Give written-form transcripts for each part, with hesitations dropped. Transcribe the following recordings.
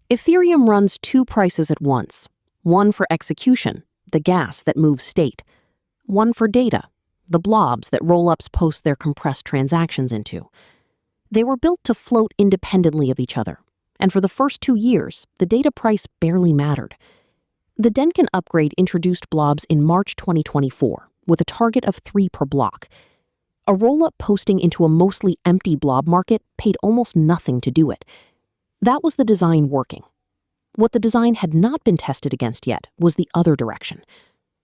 Ethereum runs two prices at once, one for execution, the gas that moves state, one for data, the blobs that rollups post their compressed transactions into. They were built to float independently of each other, and for the first 2 years, the data price barely mattered. The Dencun upgrade introduced blobs in March 2024, with a target of 3 per block. A rollup posting into a mostly empty blob market paid almost nothing to do it. That was the design working. What the design had not been tested against yet was the other direction.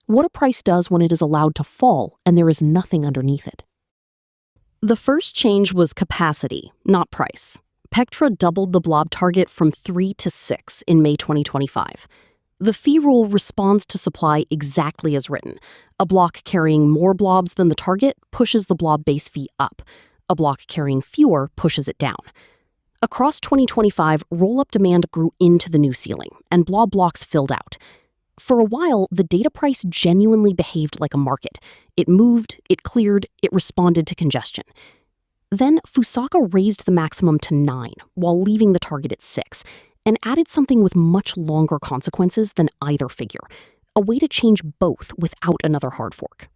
What a price does when it is allowed to fall and there is nothing underneath it. The first change was capacity, not price. Pectra doubled the blob target from 3 to 6 in May 2025. The fee rule responds to supply exactly as written. A block carrying more blobs than the target pushes the blob base fee up. A block carrying fewer pushes it down. Across 2025, rollup demand grew into the new ceiling, and blob blocks filled out. For a while, the data price genuinely behaved like a market. It moved, it cleared, it responded to congestion. Then Fusaka raised the maximum to 9, while leaving the target at 6, and added something with much longer consequences than either figure, a way to change both without another hard fork.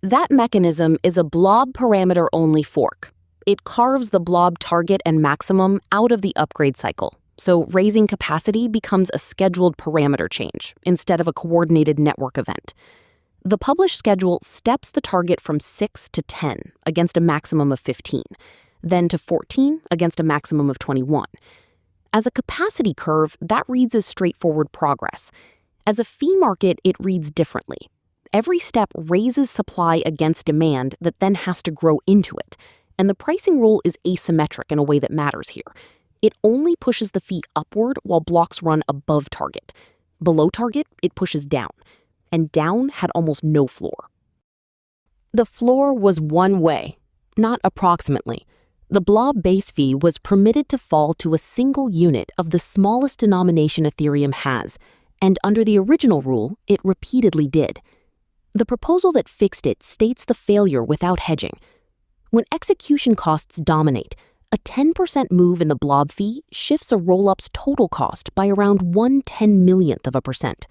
That mechanism is a blob parameter-only fork. It carves the blob target and maximum out of the upgrade cycle, so raising capacity becomes a scheduled parameter change instead of a coordinated network event. The published schedule steps the target from 6 to 10 against a maximum of 15, then to 14 against a maximum of 21. As a capacity curve, that reads as straightforward progress. As a fee market, it reads differently. Every step raises supply against demand that then has to grow into it. And the pricing rule is asymmetric in a way that matters here. It only pushes the fee upward while blocks run above target. Below target, it pushes down. And down had almost no floor. The floor was one-wei, not approximately. The blob base fee was permitted to fall to a single unit of the smallest denomination Ethereum has, and under the original rule, it repeatedly did. The proposal that fixed it states the failure without hedging. When execution costs dominate, a 10% move in the blob fee shifts a rollup's total cost by around 1/10,000,000th of a percent.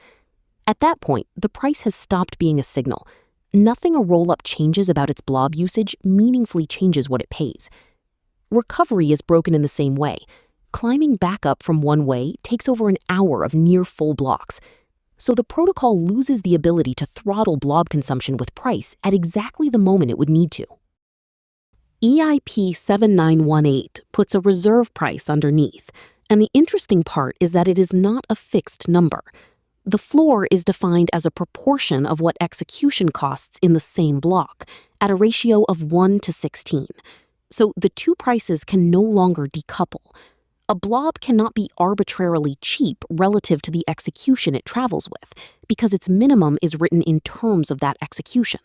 At that point, the price has stopped being a signal. Nothing a rollup changes about its blob usage meaningfully changes what it pays. Recovery is broken in the same way. Climbing back up from one-wei takes over an hour of near full blocks. So the protocol loses the ability to throttle blob consumption with price at exactly the moment it would need to. EIP 7918 puts a reserve price underneath, and the interesting part is that it is not a fixed number. The floor is defined as a proportion of what execution costs in the same block, at a ratio of 1 to 16. So the two prices can no longer decouple. A blob cannot be arbitrarily cheap relative to the execution it travels with, because its minimum is written in terms of that execution.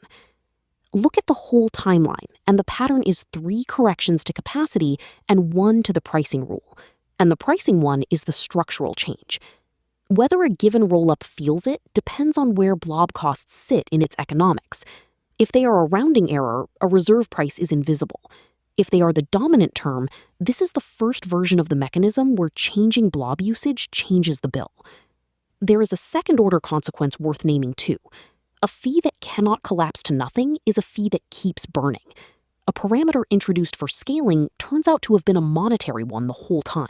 Look at the whole timeline, and the pattern is 3 corrections to capacity and 1 to the pricing rule. And the pricing one is the structural change. Whether a given rollup feels it depends on where blob costs sit in its economics. If they are a rounding error, a reserve price is invisible. If they are the dominant term, this is the first version of the mechanism where changing blob usage changes the bill. There is a second-order consequence worth naming too. A fee that cannot collapse to nothing is a fee that keeps burning. A parameter introduced for scaling turns out to have been a monetary one the whole time.